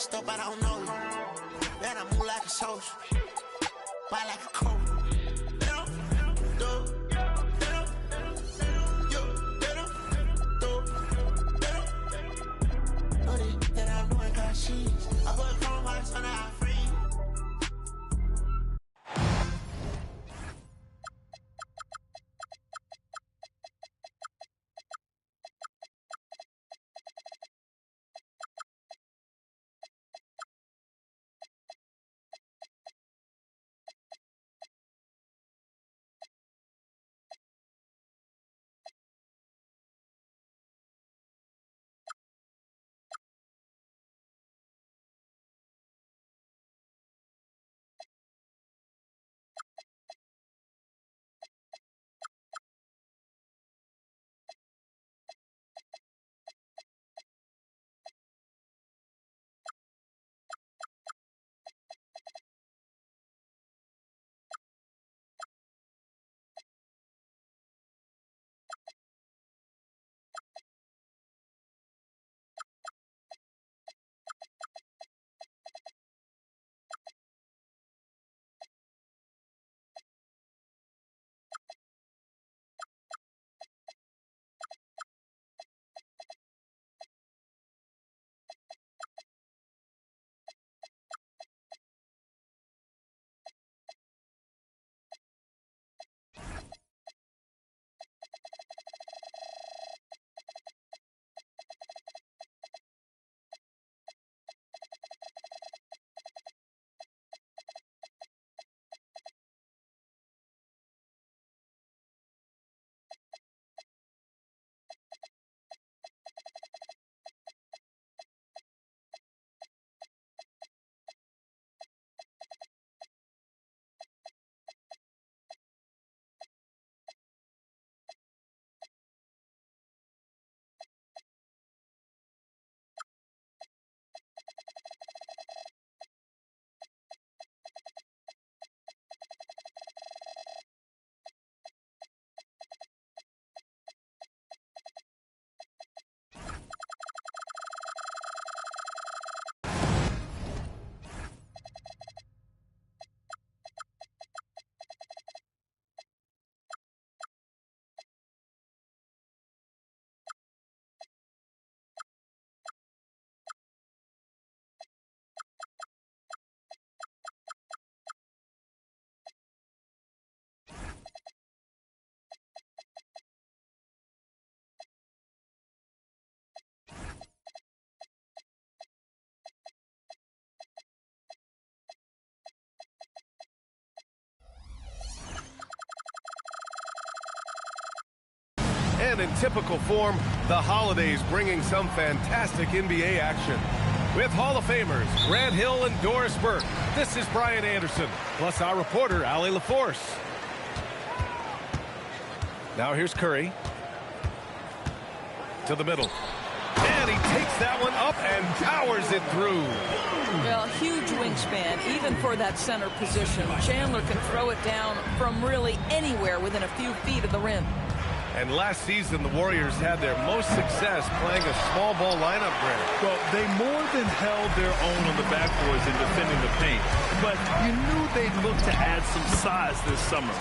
messed up, I don't know you. Man, I move like a soldier, fight like a coach. I put chrome hearts on our free. And in typical form, the holidays bringing some fantastic NBA action. With Hall of Famers Grant Hill and Doris Burke, this is Brian Anderson, plus our reporter, Allie LaForce. Now here's Curry. To the middle. And he takes that one up and powers it through. Well, huge wingspan, even for that center position. Chandler can throw it down from really anywhere within a few feet of the rim. And last season, the Warriors had their most success playing a small ball lineup, Grant. Well, they more than held their own on the backboards in defending the paint. But you knew they'd look to add some size this summer.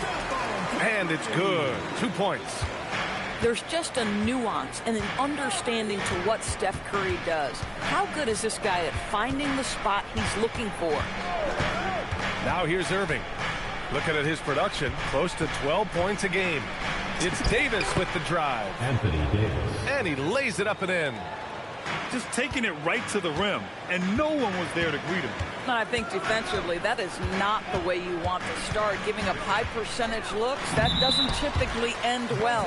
And it's good. 2 points. There's just a nuance and an understanding to what Steph Curry does. How good is this guy at finding the spot he's looking for? Now here's Irving. Looking at his production, close to 12 points a game. It's Davis with the drive. Anthony Davis. And he lays it up and in. Just taking it right to the rim, and no one was there to greet him. I think defensively, that is not the way you want to start. Giving up high percentage looks, that doesn't typically end well.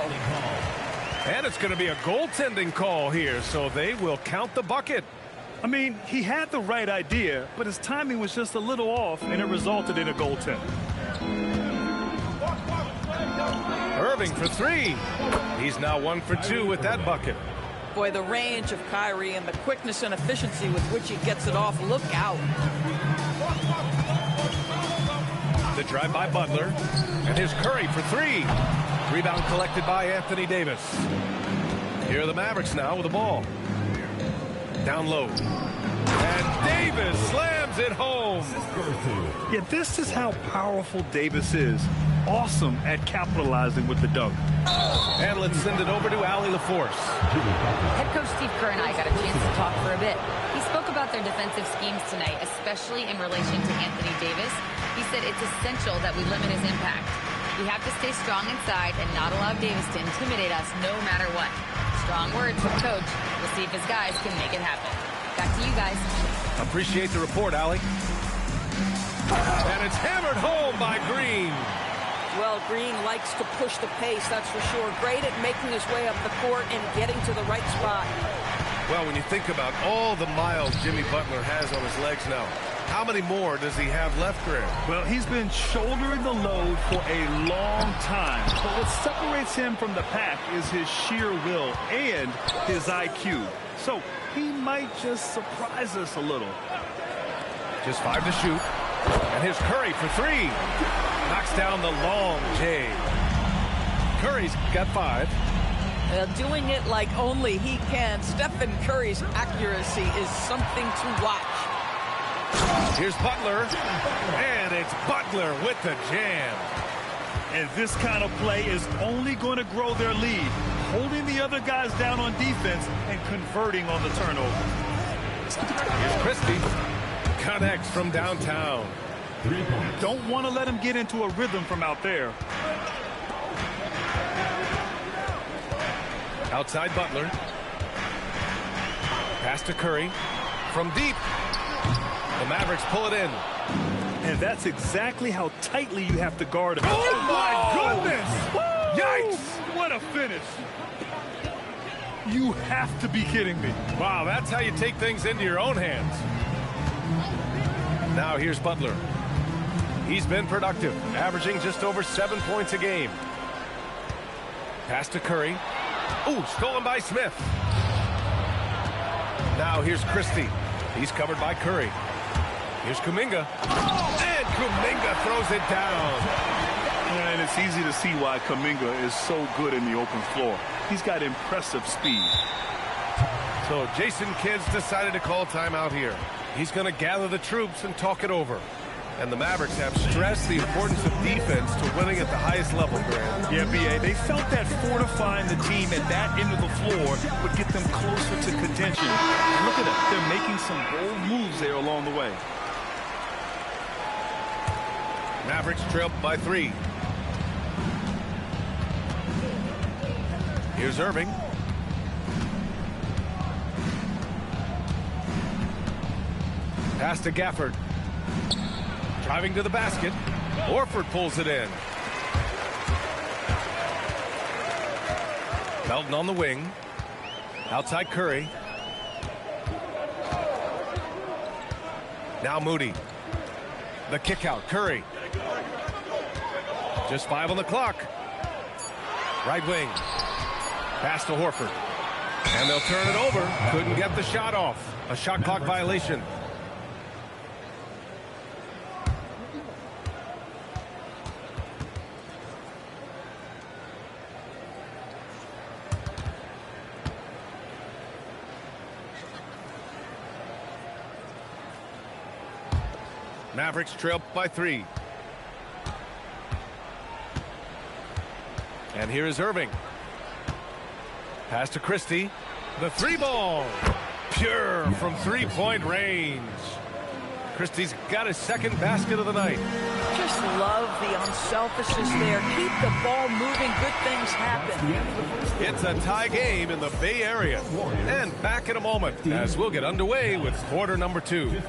And it's going to be a goaltending call here, so they will count the bucket. I mean, he had the right idea, but his timing was just a little off, and it resulted in a goaltend. Irving for three. He's now 1 for 2 with that bucket. Boy, the range of Kyrie and the quickness and efficiency with which he gets it off. Look out. The drive by Butler. And here's Curry for three. Rebound collected by Anthony Davis. Here are the Mavericks now with the ball. Down low. And Yeah, this is how powerful Davis is. Awesome at capitalizing with the dunk. And let's send it over to Allie LaForce. Head coach Steve Kerr and I got a chance to talk for a bit. He spoke about their defensive schemes tonight, especially in relation to Anthony Davis. He said it's essential that we limit his impact. We have to stay strong inside and not allow Davis to intimidate us no matter what. Strong words from coach. We'll see if his guys can make it happen. Back to you guys. Appreciate the report, Allie. And it's hammered home by Green. Well, Green likes to push the pace, that's for sure. Great at making his way up the court and getting to the right spot. Well, when you think about all the miles Jimmy Butler has on his legs now, how many more does he have left, Graham? Well, he's been shouldering the load for a long time. But what separates him from the pack is his sheer will and his IQ. So he might just surprise us a little. Just 5 to shoot. And here's Curry for 3. Knocks down the long J. Curry's got 5. Doing it like only he can. Stephen Curry's accuracy is something to watch. Here's Butler. And it's Butler with the jam. And this kind of play is only going to grow their lead, holding the other guys down on defense and converting on the turnover. Here's Christie. Connects from downtown. Don't want to let him get into a rhythm from out there. Outside Butler. Pass to Curry. From deep. The Mavericks pull it in. And that's exactly how tightly you have to guard him. Oh, my goodness! Woo! Yikes! What a finish. You have to be kidding me. Wow, that's how you take things into your own hands. Now here's Butler. He's been productive, averaging just over 7 points a game. Pass to Curry. Ooh, stolen by Smith. Now here's Christie. He's covered by Curry. Here's Kuminga. And Kuminga throws it down. And it's easy to see why Kuminga is so good in the open floor. He's got impressive speed. So Jason Kidd's decided to call timeout here. He's going to gather the troops and talk it over. And the Mavericks have stressed the importance of defense to winning at the highest level, Grant. Yeah, B.A., they felt that fortifying the team at that end of the floor would get them closer to contention. And look at them. They're making some bold moves there along the way. Mavericks trail by 3. Here's Irving. Pass to Gafford. Driving to the basket. Horford pulls it in. Melton on the wing. Outside Curry. Now Moody. The kick out. Curry. Just 5 on the clock. Right wing. Pass to Horford. And they'll turn it over. Couldn't get the shot off. A shot clock violation. Mavericks trail by 3. And here is Irving. Pass to Christie. The 3-ball. Pure from 3-point range. Christie's got his second basket of the night. Just love the unselfishness there. Keep the ball moving. Good things happen. It's a tie game in the Bay Area. And back in a moment as we'll get underway with quarter number 2.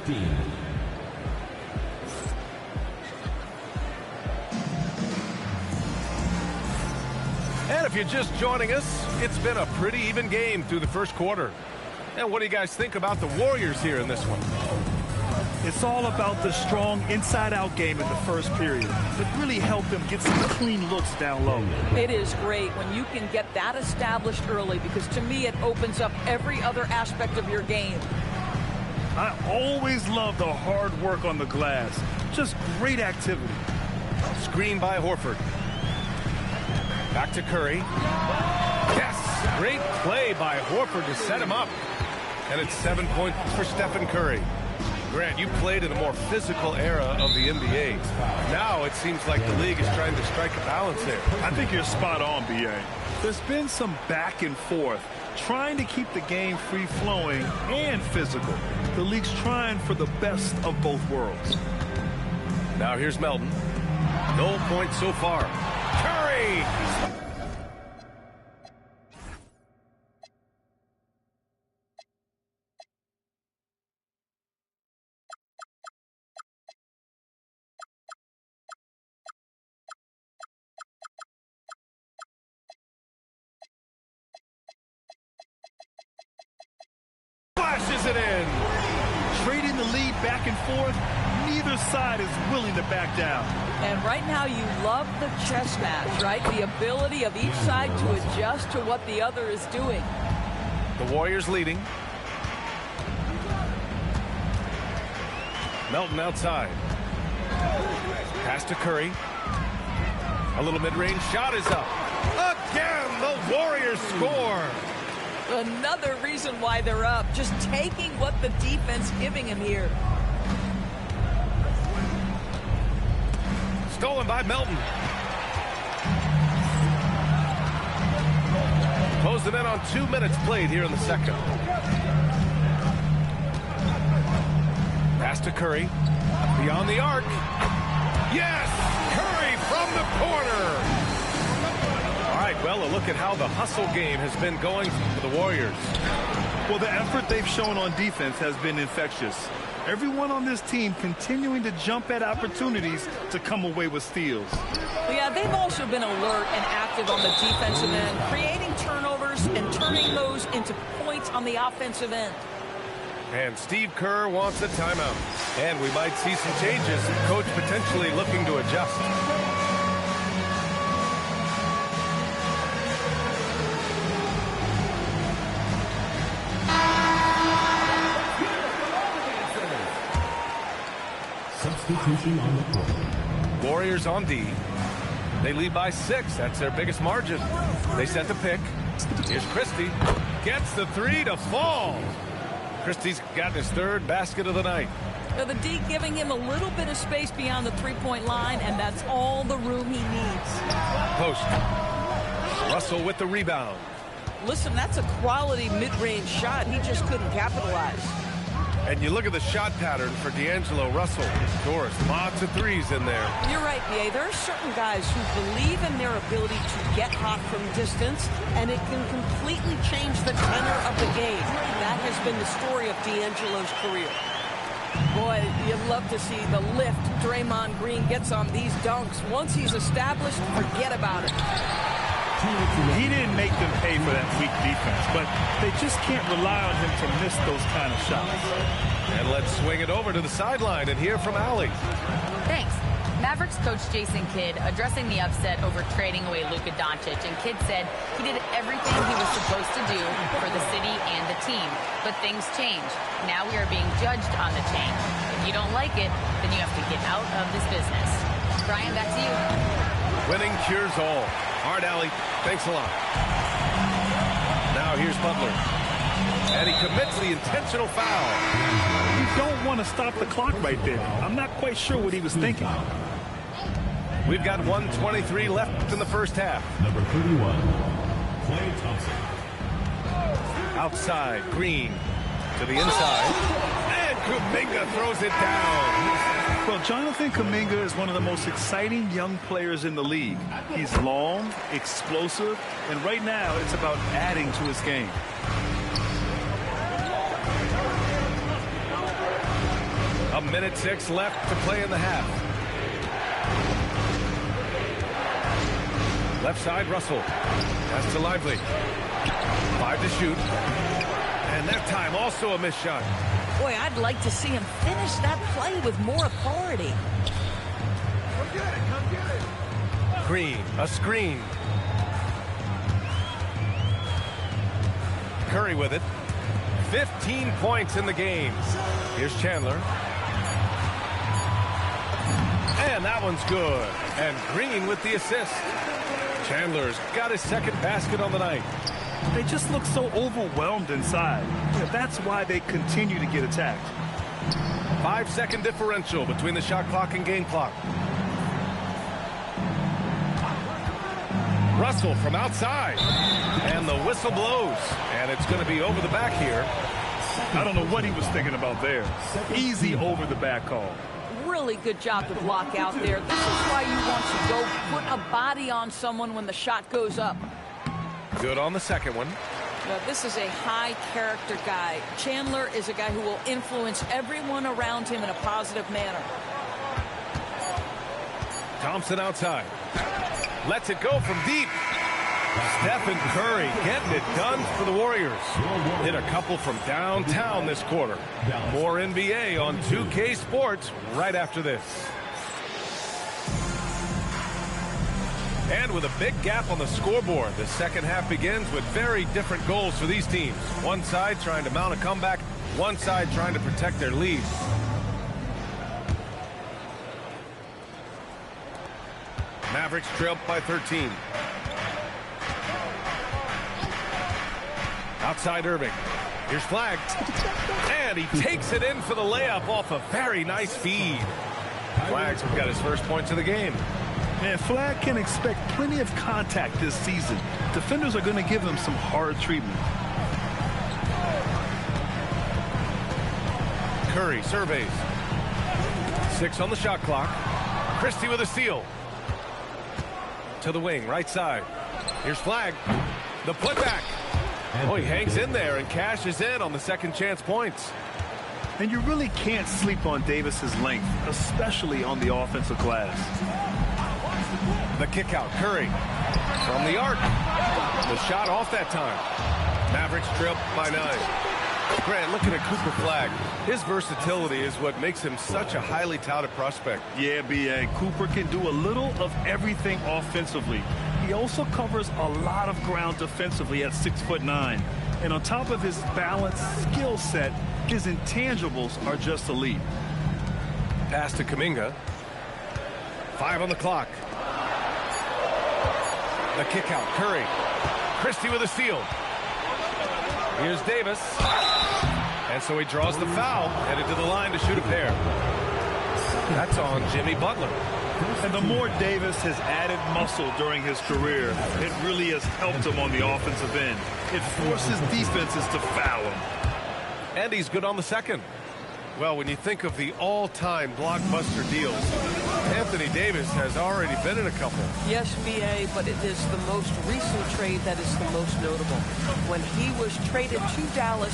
And if you're just joining us, it's been a pretty even game through the first quarter. And what do you guys think about the Warriors here in this one? It's all about the strong inside-out game in the first period. It really helped them get some clean looks down low. It is great when you can get that established early because to me it opens up every other aspect of your game. I always love the hard work on the glass. Just great activity. Screen by Horford. Back to Curry. Yes! Great play by Horford to set him up. And it's 7 points for Stephen Curry. Grant, you played in a more physical era of the NBA. Now it seems like the league is trying to strike a balance there. I think you're spot on, B.A. There's been some back and forth, trying to keep the game free-flowing and physical. The league's trying for the best of both worlds. Now here's Melton. No points so far. Curry! Flashes it in. Trading the lead back and forth, neither side is willing to back down. And right now you love the chess match, right? The ability of each side to adjust to what the other is doing. The Warriors leading. Melton outside. Pass to Curry. A little mid-range shot is up. Again, the Warriors score. Another reason why they're up. Just taking what the defense giving him here. Stolen by Melton. Close them in on 2 minutes played here in the second. Pass to Curry. Beyond the arc. Yes! Curry from the corner. All right, well, a look at how the hustle game has been going for the Warriors. Well, the effort they've shown on defense has been infectious. Everyone on this team continuing to jump at opportunities to come away with steals. Yeah, they've also been alert and active on the defensive end, creating turnovers and turning those into points on the offensive end. And Steve Kerr wants a timeout. And we might see some changes. Coach potentially looking to adjust. Substitution on the court. Warriors on D. They lead by 6. That's their biggest margin. They set the pick. Here's Christie. Gets the three to fall. Christie's got his third basket of the night. The D giving him a little bit of space beyond the three-point line, and that's all the room he needs. Post. Russell with the rebound. Listen, that's a quality mid-range shot. He just couldn't capitalize. And you look at the shot pattern for D'Angelo Russell. Doris, lots of threes in there. You're right, B.A. There are certain guys who believe in their ability to get hot from distance, and it can completely change the tenor of the game. That has been the story of D'Angelo's career. Boy, you'd love to see the lift Draymond Green gets on these dunks. Once he's established, forget about it. He didn't make them pay for that weak defense, but they just can't rely on him to miss those kind of shots. And let's swing it over to the sideline and hear from Allie. Thanks. Mavericks coach Jason Kidd addressing the upset over trading away Luka Doncic, and Kidd said he did everything he was supposed to do for the city and the team. But things change. Now we are being judged on the change. If you don't like it, then you have to get out of this business. Brian, back to you. Winning cures all. All right, Allie, thanks a lot. Now here's Butler. And he commits the intentional foul. You don't want to stop the clock right there. I'm not quite sure what he was thinking. We've got 1:23 left in the first half. Number 31, Klay Thompson. Outside, Green to the inside. And Kuminga throws it down. Well, Jonathan Kuminga is one of the most exciting young players in the league. He's long, explosive, and right now it's about adding to his game. A minute 6 left to play in the half. Left side, Russell. That's to Lively. 5 to shoot. And that time also a missed shot. Boy, I'd like to see him finish that play with more authority. Green, a screen. Curry with it. 15 points in the game. Here's Chandler. And that one's good. And Green with the assist. Chandler's got his second basket on the night. They just look so overwhelmed inside. That's why they continue to get attacked. 5-second differential between the shot clock and game clock. Russell from outside. And the whistle blows. And it's going to be over the back here. I don't know what he was thinking about there. Easy over the back call. Really good job to block out there. This is why you want to go put a body on someone when the shot goes up. Good on the second one. Now, this is a high-character guy. Chandler is a guy who will influence everyone around him in a positive manner. Thompson outside. Lets it go from deep. Stephen Curry getting it done for the Warriors. Hit a couple from downtown this quarter. More NBA on 2K Sports right after this. And with a big gap on the scoreboard, the second half begins with very different goals for these teams. One side trying to mount a comeback, one side trying to protect their lead. Mavericks trail by 13. Outside Irving. Here's Flagg. And he takes it in for the layup off a very nice feed. Flagg's got his first points of the game. And Flagg can expect plenty of contact this season. Defenders are going to give him some hard treatment. Curry surveys. 6 on the shot clock. Christie with a steal. To the wing, right side. Here's Flagg. The putback. Oh, he hangs in there and cashes in on the second chance points. And you really can't sleep on Davis's length, especially on the offensive glass. The kick out, Curry. From the arc. The shot off that time. Mavericks trail by 9. Grant, looking at Cooper Flagg, his versatility is what makes him such a highly touted prospect. Yeah, B.A. Cooper can do a little of everything offensively. He also covers a lot of ground defensively at 6'9". And on top of his balanced skill set, his intangibles are just elite. Pass to Kuminga. 5 on the clock. The kick out, Curry. Christie with a steal. Here's Davis. And so he draws the foul, headed to the line to shoot a pair. That's on Jimmy Butler. And the more Davis has added muscle during his career, it really has helped him on the offensive end. It forces defenses to foul him. And he's good on the second. Well, when you think of the all-time blockbuster deals, Anthony Davis has already been in a couple. Yes, B.A., but it is the most recent trade that is the most notable. When he was traded to Dallas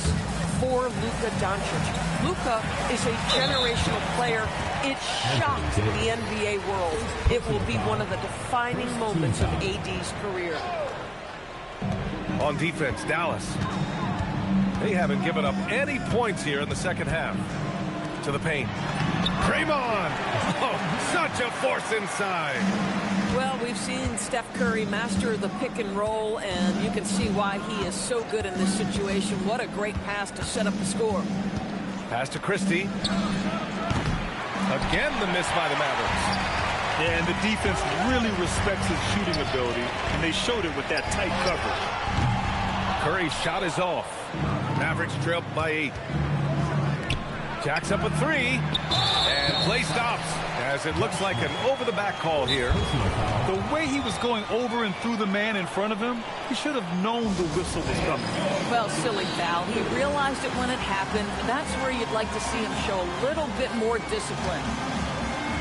for Luka Doncic. Luka is a generational player. It shocked the NBA world. It will be one of the defining moments of AD's career. On defense, Dallas. They haven't given up any points here in the second half. To the paint. Draymond! Oh, such a force inside. Well, we've seen Steph Curry master the pick and roll, and you can see why he is so good in this situation. What a great pass to set up the score. Pass to Christie. Again, the miss by the Mavericks. Yeah, and the defense really respects his shooting ability, and they showed it with that tight coverage. Curry's shot is off. Mavericks trail by 8. Jacks up a 3, and play stops as it looks like an over-the-back call here. The way he was going over and through the man in front of him, he should have known the whistle was coming. Well, silly foul. He realized it when it happened. That's where you'd like to see him show a little bit more discipline.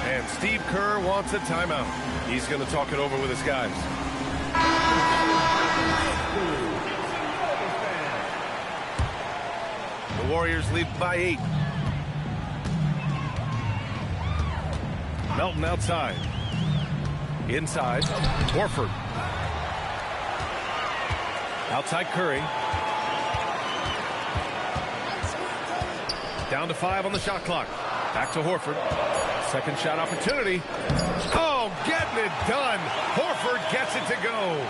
And Steve Kerr wants a timeout. He's going to talk it over with his guys. The Warriors lead by 8. Melton outside. Inside, Horford. Outside Curry. Down to 5 on the shot clock. Back to Horford. Second shot opportunity. Oh, getting it done. Horford gets it to go.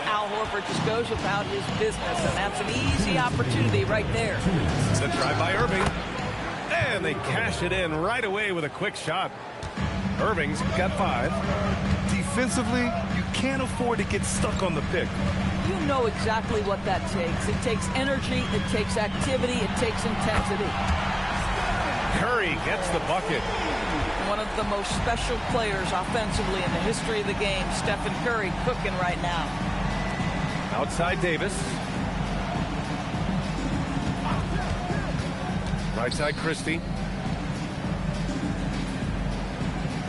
Al Horford just goes about his business, and that's an easy opportunity right there. The try by Irving. And they cash it in right away with a quick shot. Irving's got 5. Defensively, you can't afford to get stuck on the pick. You know exactly what that takes. It takes energy, it takes activity, it takes intensity. Curry Curry gets the bucket. One of the most special players offensively in the history of the game. Stephen Curry cooking right now. Outside Davis. Right side Christie.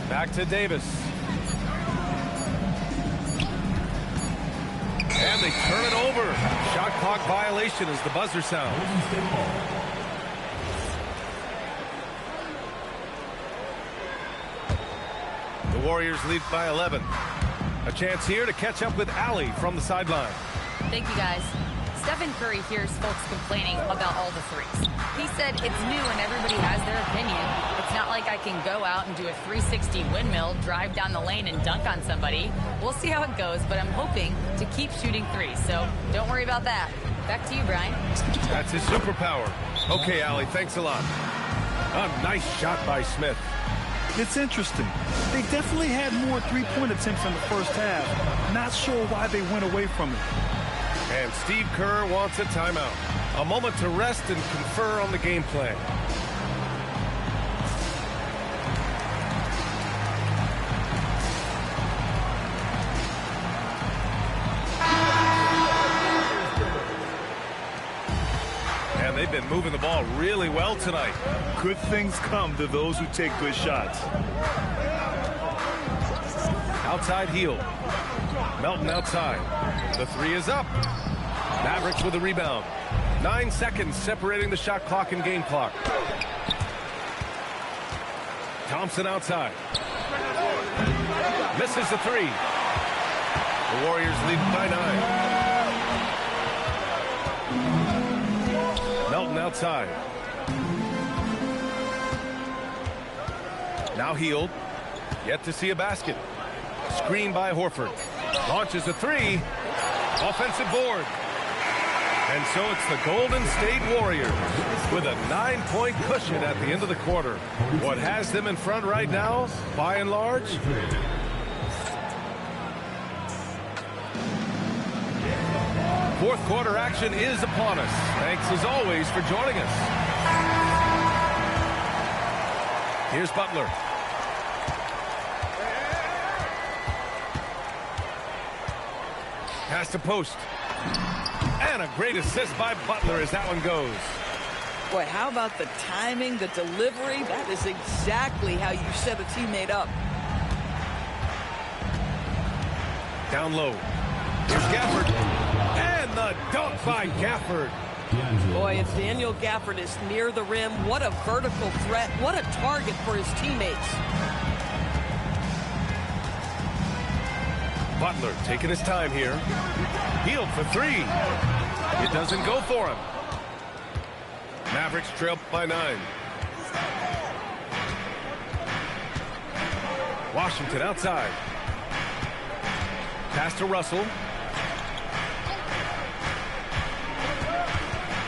Back to Davis. And they turn it over. Shot clock violation as the buzzer sounds. The Warriors lead by 11. A chance here to catch up with Allie from the sideline. Thank you, guys. Stephen Curry hears folks complaining about all the threes. He said it's new and everybody has their opinion. It's not like I can go out and do a 360 windmill, drive down the lane, and dunk on somebody. We'll see how it goes, but I'm hoping to keep shooting threes, so don't worry about that. Back to you, Brian. That's his superpower. Okay, Allie, thanks a lot. A nice shot by Smith. It's interesting. They definitely had more three-point attempts in the first half. Not sure why they went away from it. And Steve Kerr wants a timeout. A moment to rest and confer on the game plan. And they've been moving the ball really well tonight. Good things come to those who take good shots. Outside Hield. Melton outside. The three is up. Mavericks with a rebound. 9 seconds separating the shot clock and game clock. Thompson outside. Misses the three. The Warriors lead by 9. Melton outside. Now Hield. Yet to see a basket. Screen by Horford. Launches a three. Offensive board. And so it's the Golden State Warriors with a 9-point cushion at the end of the quarter. What has them in front right now, by and large? Fourth quarter action is upon us. Thanks as always for joining us. Here's Butler. Pass to post. And a great assist by Butler as that one goes. Boy, how about the timing, the delivery? That is exactly how you set a teammate up. Down low. Here's Gafford. And the dunk by Gafford. Boy, if Daniel Gafford is near the rim, what a vertical threat. What a target for his teammates. Butler taking his time here. Hield for three. It doesn't go for him. Mavericks trail by 9. Washington outside. Pass to Russell.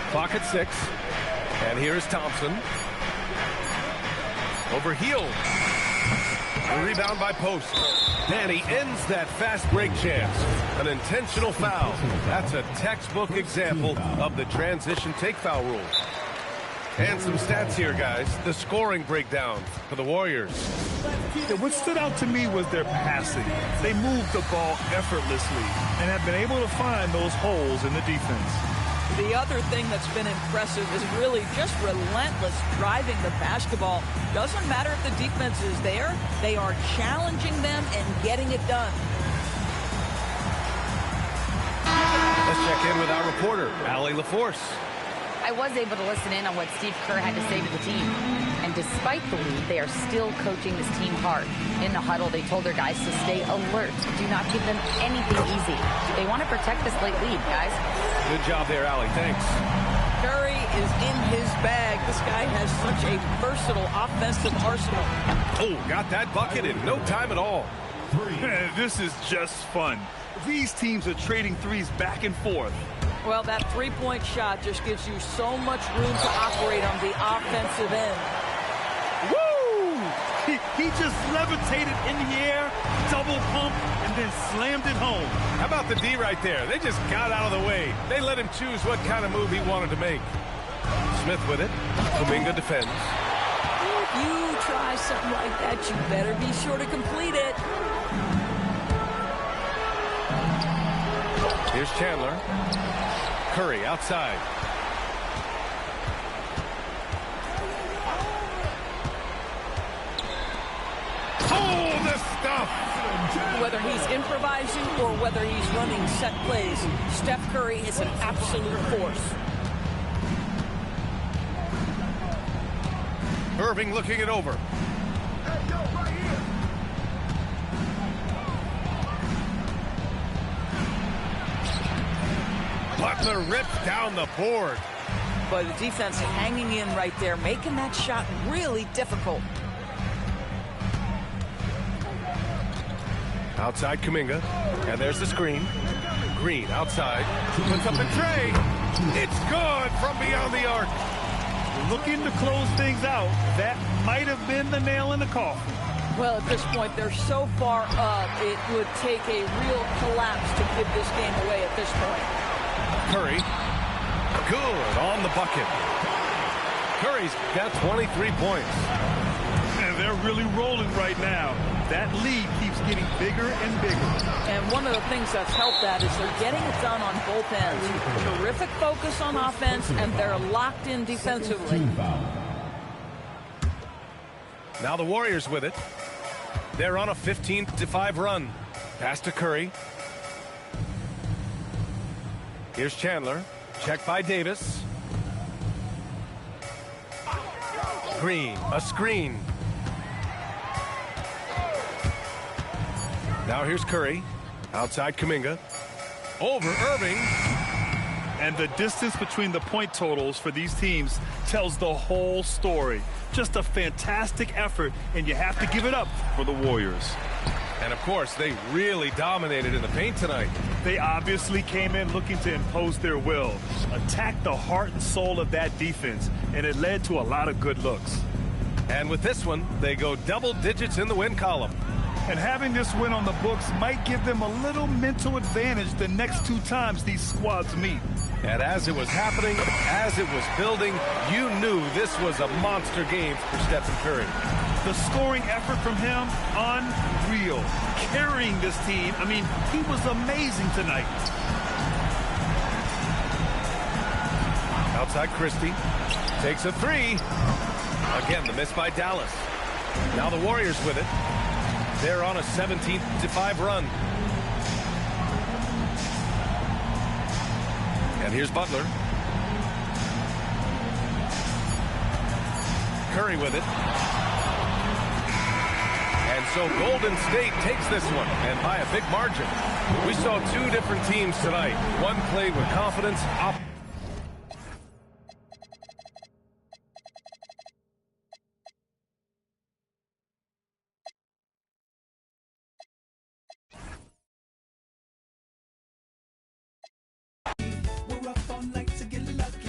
Clock at 6. And here is Thompson. Over Hield. The rebound by Post. And he ends that fast break chance. An intentional foul. That's a textbook example of the transition take foul rule. And some stats here, guys. The scoring breakdown for the Warriors. Yeah, what stood out to me was their passing. They moved the ball effortlessly and have been able to find those holes in the defense. The other thing that's been impressive is really just relentless driving the basketball. Doesn't matter if the defense is there, they are challenging them and getting it done. Let's check in with our reporter, Allie LaForce. I was able to listen in on what Steve Kerr had to say to the team. And despite the lead, they are still coaching this team hard. In the huddle, they told their guys to stay alert. Do not give them anything easy. They want to protect this late lead, guys. Good job there, Allie. Thanks. Curry is in his bag. This guy has such a versatile offensive arsenal. Oh, got that bucket in no time at all. This is just fun. These teams are trading threes back and forth. Well, that three-point shot just gives you so much room to operate on the offensive end. Woo! He just levitated in the air, double pump, and then slammed it home. How about the D right there? They just got out of the way. They let him choose what kind of move he wanted to make. Smith with it. Kuminga defends. try something like that, you better be sure to complete it. Here's Chandler. Curry outside. Oh, the stuff! Whether he's improvising or whether he's running set plays, Steph Curry is an absolute force. Irving looking it over. Butler rips down the board. But the defense hanging in right there, making that shot really difficult. Outside Kuminga. And there's the screen. Green outside. Puts up the tray. It's good from beyond the arc. Looking to close things out. That might have been the nail in the coffin. Well, at this point, they're so far up, it would take a real collapse to give this game away at this point. Curry. Good on the bucket. Curry's got 23 points. And they're really rolling right now. That lead keeps getting bigger and bigger. And one of the things that's helped that is they're getting it done on both ends. Terrific focus on offense, and they're locked in defensively. Now the Warriors with it. They're on a 15-5 run. Pass to Curry. Here's Chandler. Check by Davis. Green, a screen. Now here's Curry. Outside Kuminga. Over Irving. And the distance between the point totals for these teams tells the whole story. Just a fantastic effort, and you have to give it up for the Warriors. And, of course, they really dominated in the paint tonight. They obviously came in looking to impose their will, attack the heart and soul of that defense, and it led to a lot of good looks. And with this one, they go double digits in the win column. And having this win on the books might give them a little mental advantage the next two times these squads meet. And as it was happening, as it was building, you knew this was a monster game for Stephen Curry. The scoring effort from him, unreal. Carrying this team, I mean, he was amazing tonight. Outside Christie. Takes a three. Again, the miss by Dallas. Now the Warriors with it. They're on a 17-5 run. And here's Butler. Curry with it. And so Golden State takes this one, and by a big margin. We saw two different teams tonight. One played with confidence.